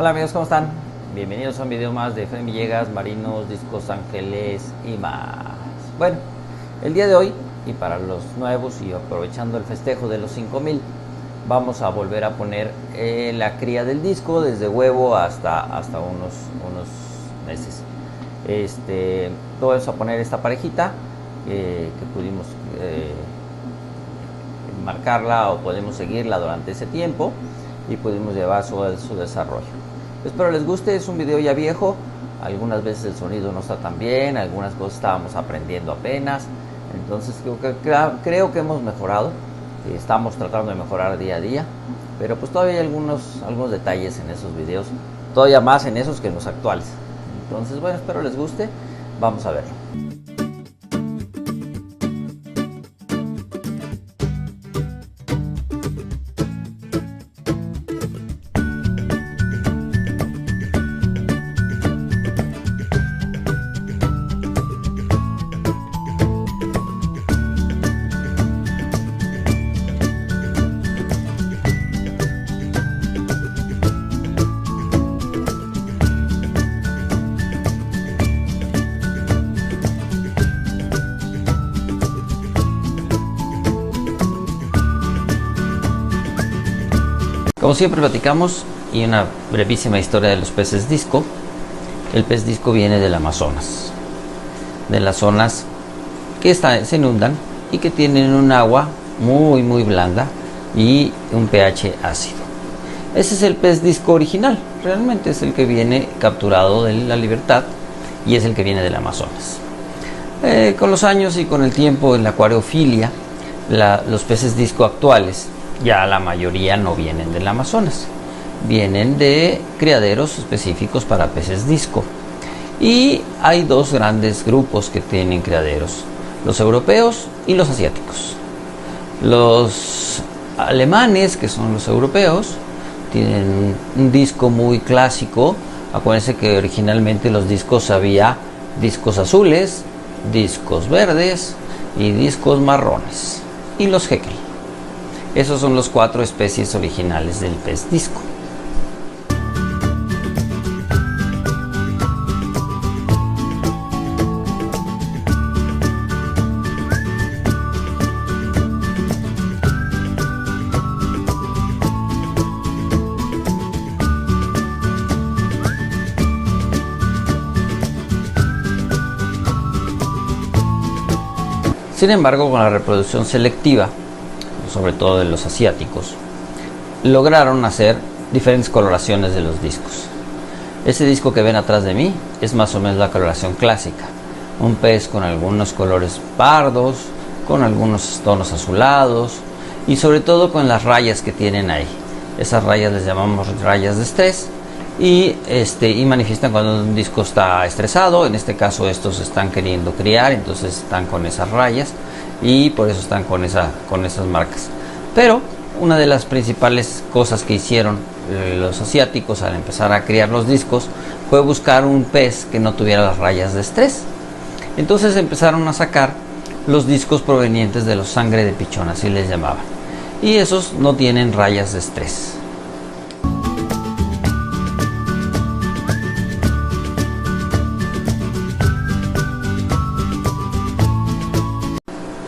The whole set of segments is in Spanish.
Hola amigos, ¿cómo están? Bienvenidos a un video más de Efraín Villegas, Marinos, Discos Ángeles y más. Bueno, el día de hoy, y para los nuevos y aprovechando el festejo de los 5000, vamos a volver a poner la cría del disco desde huevo hasta unos meses. Vamos a poner esta parejita que pudimos marcarla o podemos seguirla durante ese tiempo y pudimos llevar su desarrollo. Espero les guste. Es un video ya viejo, algunas veces el sonido no está tan bien, algunas cosas estábamos aprendiendo apenas, entonces creo que hemos mejorado, estamos tratando de mejorar día a día, pero pues todavía hay algunos detalles en esos videos, todavía más en esos que en los actuales. Entonces bueno, espero les guste, vamos a verlo. Como siempre platicamos, y una brevísima historia de los peces disco. El pez disco viene del Amazonas, de las zonas que se inundan y que tienen un agua muy blanda y un pH ácido. Ese es el pez disco original, realmente es el que viene capturado de la libertad y es el que viene del Amazonas. Con los años y con el tiempo en la acuariofilia, los peces disco actuales, ya la mayoría no vienen del Amazonas, vienen de criaderos específicos para peces disco. Y hay dos grandes grupos que tienen criaderos, los europeos y los asiáticos. Los alemanes, que son los europeos, tienen un disco muy clásico. Acuérdense que originalmente los discos había discos azules, discos verdes y discos marrones, y los Haeckel. Esos son los 4 especies originales del pez disco. Sin embargo, con la reproducción selectiva, sobre todo de los asiáticos, lograron hacer diferentes coloraciones de los discos. Ese disco que ven atrás de mí es más o menos la coloración clásica, un pez con algunos colores pardos, con algunos tonos azulados y sobre todo con las rayas que tienen ahí. Esas rayas les llamamos rayas de estrés y manifiestan cuando un disco está estresado. En este caso estos están queriendo criar, entonces están con esas rayas y por eso están con esas marcas. Pero una de las principales cosas que hicieron los asiáticos al empezar a criar los discos fue buscar un pez que no tuviera las rayas de estrés. Entonces empezaron a sacar los discos provenientes de los sangre de pichón, así les llamaban, y esos no tienen rayas de estrés.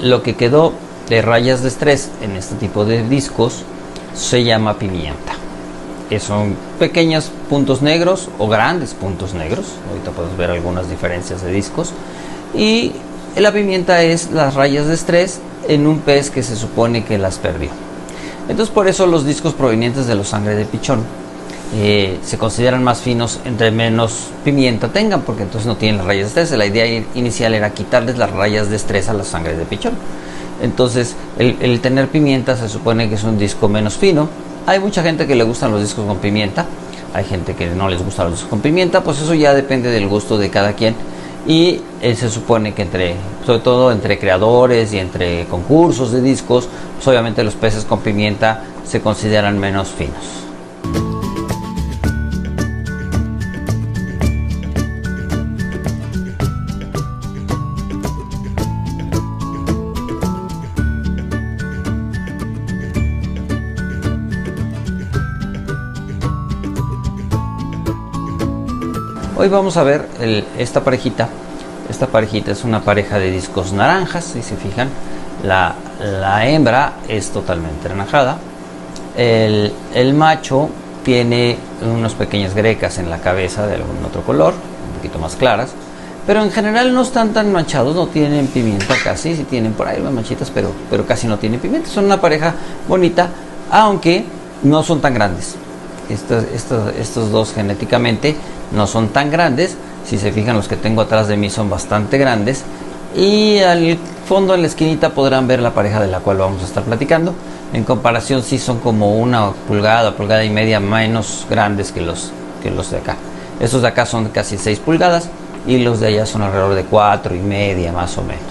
Lo que quedó de rayas de estrés en este tipo de discos se llama pimienta. Son pequeños puntos negros o grandes puntos negros. Ahorita podemos ver algunas diferencias de discos. Y la pimienta es las rayas de estrés en un pez que se supone que las perdió. Entonces por eso los discos provenientes de los sangre de pichón se consideran más finos entre menos pimienta tengan, porque entonces no tienen las rayas de estrés. La idea inicial era quitarles las rayas de estrés a la sangre de pichón. Entonces el tener pimienta se supone que es un disco menos fino. Hay mucha gente que le gustan los discos con pimienta, hay gente que no les gustan los discos con pimienta, pues eso ya depende del gusto de cada quien. Y se supone que sobre todo entre creadores y entre concursos de discos, pues obviamente los peces con pimienta se consideran menos finos. Hoy vamos a ver esta parejita. Esta parejita es una pareja de discos naranjas, si se fijan. La hembra es totalmente anaranjada. El macho tiene unas pequeñas grecas en la cabeza de algún otro color, un poquito más claras, pero en general no están tan manchados, no tienen pimienta casi, sí tienen por ahí unas manchitas, pero casi no tienen pimienta. Son una pareja bonita, aunque no son tan grandes. Estos dos genéticamente no son tan grandes. Si se fijan, los que tengo atrás de mí son bastante grandes, y al fondo en la esquinita podrán ver la pareja de la cual vamos a estar platicando. En comparación sí son como una pulgada y media menos grandes que los de acá. Estos de acá son casi 6 pulgadas y los de allá son alrededor de 4 y media más o menos.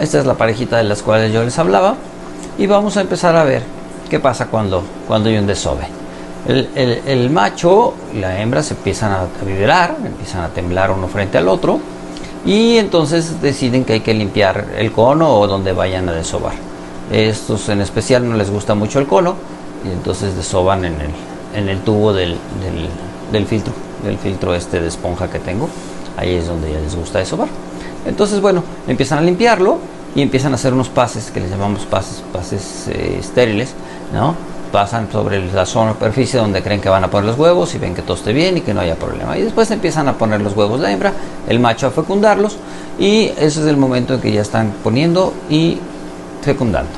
Esta es la parejita de las cuales yo les hablaba, y vamos a empezar a ver qué pasa cuando hay un desove. El macho y la hembra se empiezan a vibrar, empiezan a temblar uno frente al otro, y entonces deciden que hay que limpiar el cono o donde vayan a desovar. Estos en especial no les gusta mucho el cono, y entonces desovan en el tubo del filtro este de esponja que tengo. Ahí es donde ya les gusta desovar. Entonces, bueno, empiezan a limpiarlo y empiezan a hacer unos pases que les llamamos pases estériles, ¿no? Pasan sobre la superficie donde creen que van a poner los huevos y ven que todo esté bien y que no haya problema. Y después empiezan a poner los huevos la hembra, el macho a fecundarlos, y ese es el momento en que ya están poniendo y fecundando.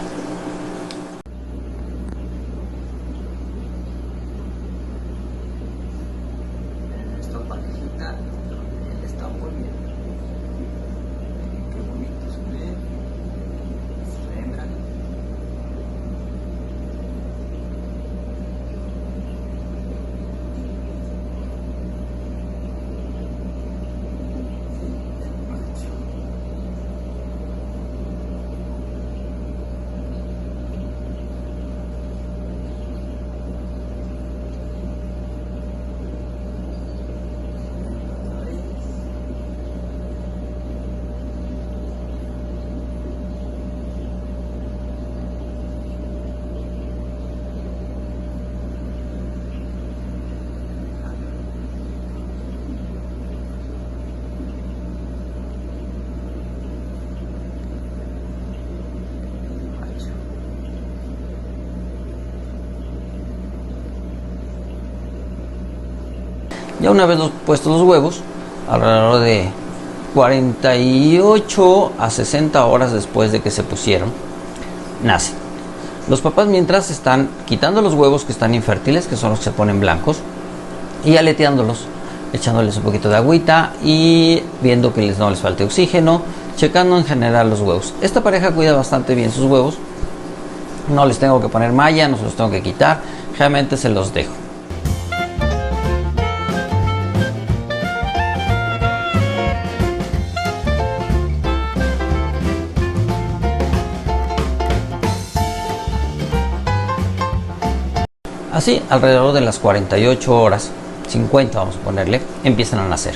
Ya una vez puestos los huevos, alrededor de 48 a 60 horas después de que se pusieron, nacen. Los papás mientras están quitando los huevos que están infértiles, que son los que se ponen blancos, y aleteándolos, echándoles un poquito de agüita y viendo que no les falte oxígeno, checando en general los huevos. Esta pareja cuida bastante bien sus huevos, no les tengo que poner malla, no se los tengo que quitar, realmente se los dejo. Así, alrededor de las 48 horas, 50 vamos a ponerle, empiezan a nacer.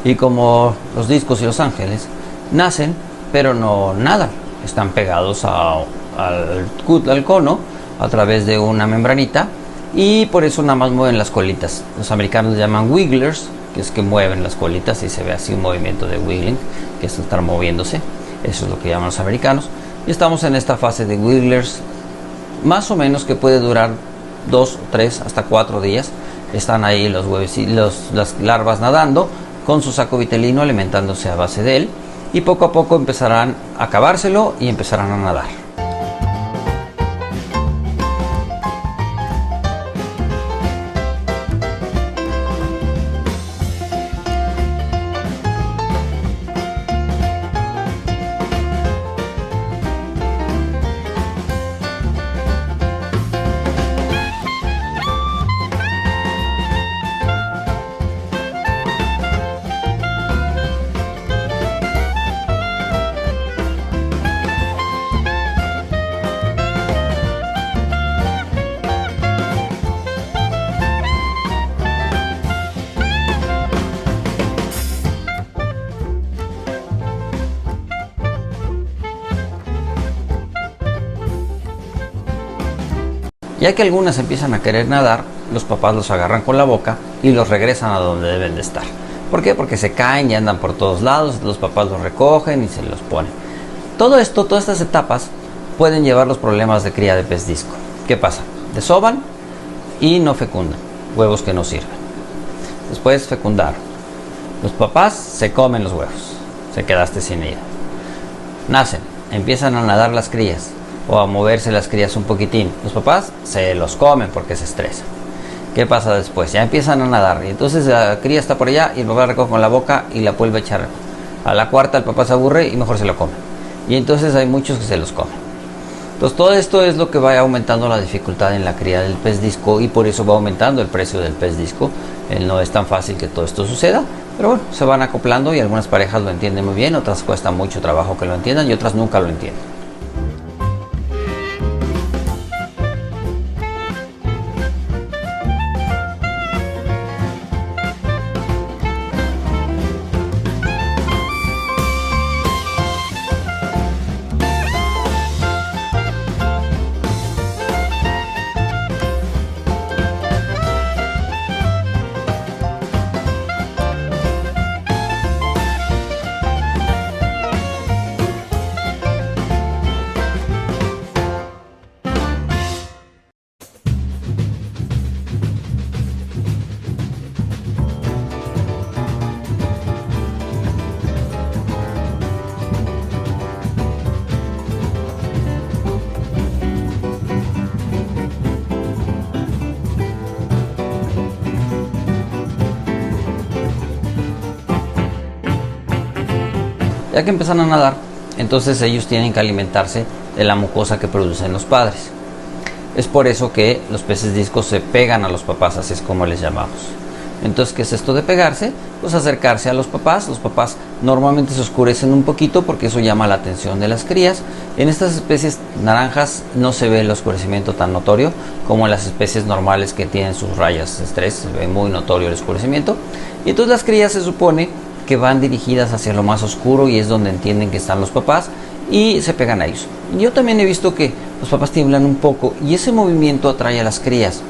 Y como los discos y los ángeles, nacen, pero no nadan. Están pegados al cono a través de una membranita, y por eso nada más mueven las colitas. Los americanos le llaman wigglers, que es que mueven las colitas y se ve así un movimiento de wiggling, que es estar moviéndose. Eso es lo que llaman los americanos. Y estamos en esta fase de wigglers, más o menos, que puede durar 2, 3, hasta 4 días. Están ahí los huevos y las larvas nadando con su saco vitelino, alimentándose a base de él, y poco a poco empezarán a acabárselo y empezarán a nadar. Ya que algunas empiezan a querer nadar, los papás los agarran con la boca y los regresan a donde deben de estar. ¿Por qué? Porque se caen y andan por todos lados, los papás los recogen y se los ponen. Todo esto, todas estas etapas pueden llevar los problemas de cría de pez disco. ¿Qué pasa? Desovan y no fecundan, huevos que no sirven. Después fecundaron. Los papás se comen los huevos, se quedaste sin ella. Nacen, empiezan a nadar las crías o a moverse las crías un poquitín. Los papás se los comen porque se estresan. ¿Qué pasa después? Ya empiezan a nadar y entonces la cría está por allá y el papá recoge con la boca y la vuelve a echar. A la cuarta el papá se aburre y mejor se lo come. Y entonces hay muchos que se los comen. Entonces todo esto es lo que va aumentando la dificultad en la cría del pez disco y por eso va aumentando el precio del pez disco. No es tan fácil que todo esto suceda, pero bueno, se van acoplando y algunas parejas lo entienden muy bien, otras cuesta mucho trabajo que lo entiendan y otras nunca lo entienden. Ya que empiezan a nadar, entonces ellos tienen que alimentarse de la mucosa que producen los padres. Es por eso que los peces discos se pegan a los papás, así es como les llamamos. Entonces, ¿qué es esto de pegarse? Pues acercarse a los papás. Los papás normalmente se oscurecen un poquito porque eso llama la atención de las crías. En estas especies naranjas no se ve el oscurecimiento tan notorio como en las especies normales que tienen sus rayas de estrés, se ve muy notorio el oscurecimiento. Y entonces las crías se supone que van dirigidas hacia lo más oscuro y es donde entienden que están los papás y se pegan a ellos. Yo también he visto que los papás tiemblan un poco y ese movimiento atrae a las crías,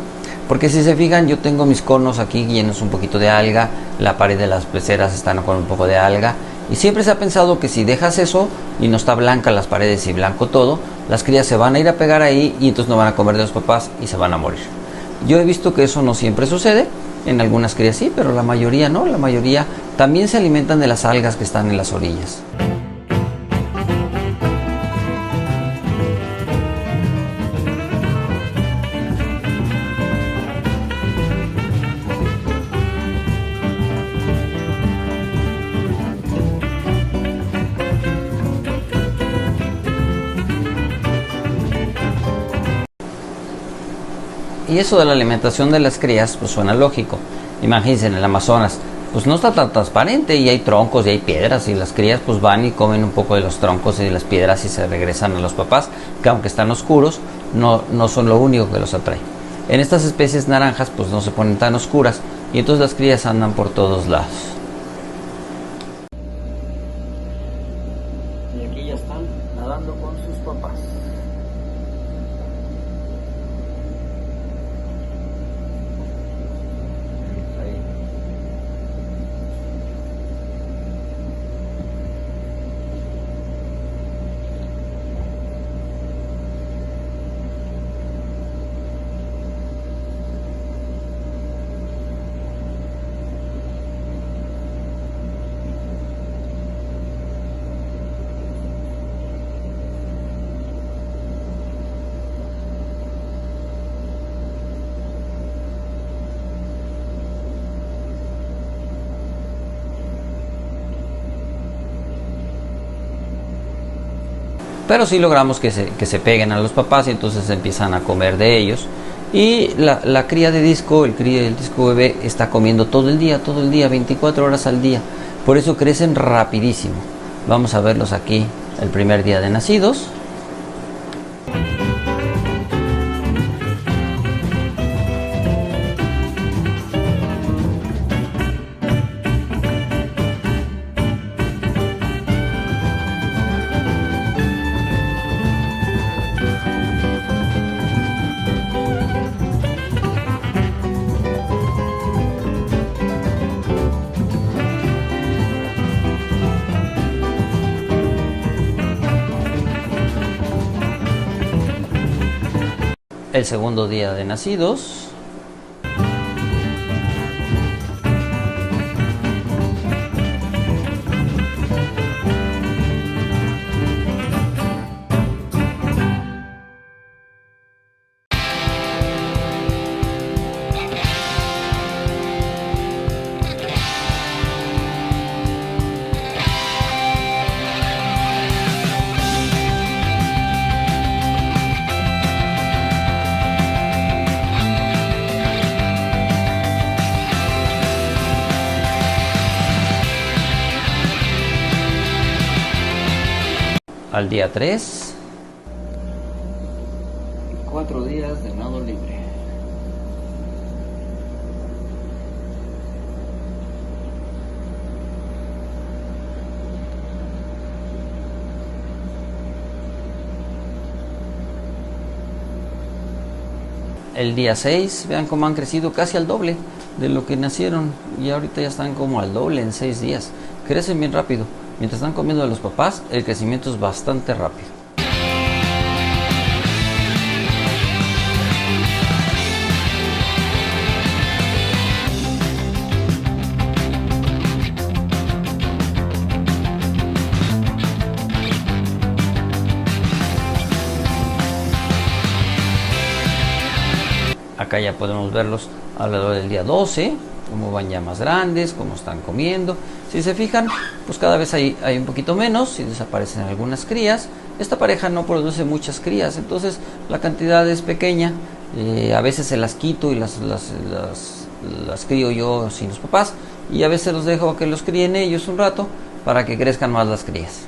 porque si se fijan yo tengo mis conos aquí llenos un poquito de alga, la pared de las peceras están con un poco de alga y siempre se ha pensado que si dejas eso y no está blanca las paredes y blanco todo, las crías se van a ir a pegar ahí y entonces no van a comer de los papás y se van a morir. Yo he visto que eso no siempre sucede. En algunas crías sí, pero la mayoría no. La mayoría también se alimentan de las algas que están en las orillas. Y eso de la alimentación de las crías, pues suena lógico. Imagínense, en el Amazonas, pues no está tan transparente y hay troncos y hay piedras y las crías pues van y comen un poco de los troncos y de las piedras y se regresan a los papás, que aunque están oscuros, no son lo único que los atrae. En estas especies naranjas pues no se ponen tan oscuras y entonces las crías andan por todos lados. Y aquí ya están nadando con sus papás. Pero sí logramos que se peguen a los papás y entonces empiezan a comer de ellos. Y la cría de disco, el disco bebé está comiendo todo el día, 24 horas al día. Por eso crecen rapidísimo. Vamos a verlos aquí el primer día de nacidos. El segundo día de nacidos. Al día 3, 4 días de nado libre. El día 6, vean cómo han crecido casi al doble de lo que nacieron, y ahorita ya están como al doble en 6 días. Crecen bien rápido. Mientras están comiendo de los papás, el crecimiento es bastante rápido. Acá ya podemos verlos alrededor del día 12, cómo van ya más grandes, cómo están comiendo. Si se fijan, pues cada vez hay un poquito menos y desaparecen algunas crías. Esta pareja no produce muchas crías, entonces la cantidad es pequeña. A veces se las quito y las crío yo sin los papás, y a veces los dejo que los críen ellos un rato para que crezcan más las crías.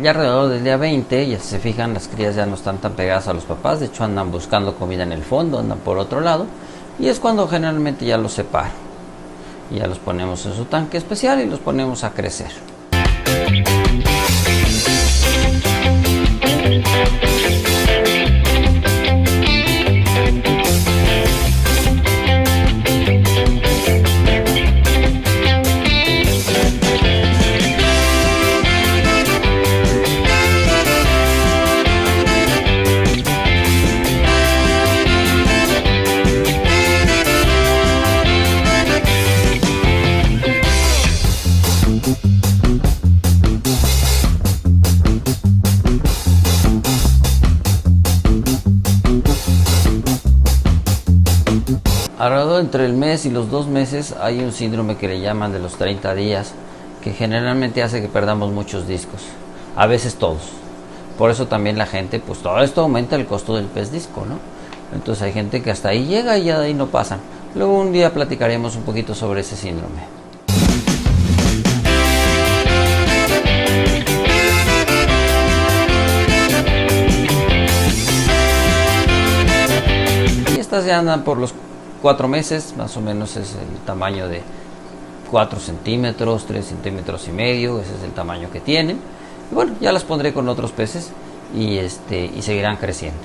Ya alrededor del día 20, ya se fijan, las crías ya no están tan pegadas a los papás, de hecho andan buscando comida en el fondo, andan por otro lado, y es cuando generalmente ya los separo. Y ya los ponemos en su tanque especial y los ponemos a crecer. Alrededor entre el mes y los 2 meses hay un síndrome que le llaman de los 30 días, que generalmente hace que perdamos muchos discos, a veces todos. Por eso también la gente, pues todo esto aumenta el costo del pez disco, ¿no? Entonces hay gente que hasta ahí llega y ya de ahí no pasan. Luego un día platicaremos un poquito sobre ese síndrome. Y estas ya andan por los 4 meses, más o menos es el tamaño de 4 centímetros, 3 centímetros y medio, ese es el tamaño que tienen. Y bueno, ya las pondré con otros peces y seguirán creciendo.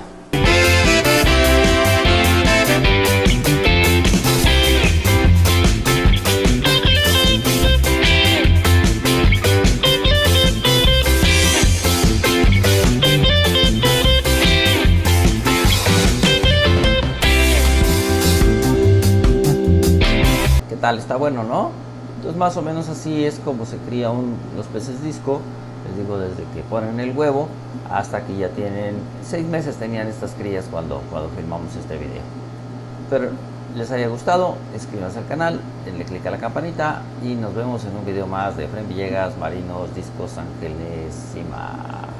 ¿Qué tal? Está bueno, ¿no? Entonces más o menos así es como se cría los peces disco. Les digo, desde que ponen el huevo hasta que ya tienen 6 meses tenían estas crías cuando filmamos este video. Espero les haya gustado, inscríbanse al canal, denle click a la campanita y nos vemos en un video más de Efraín Villegas, Marinos, Discos, Ángeles y más.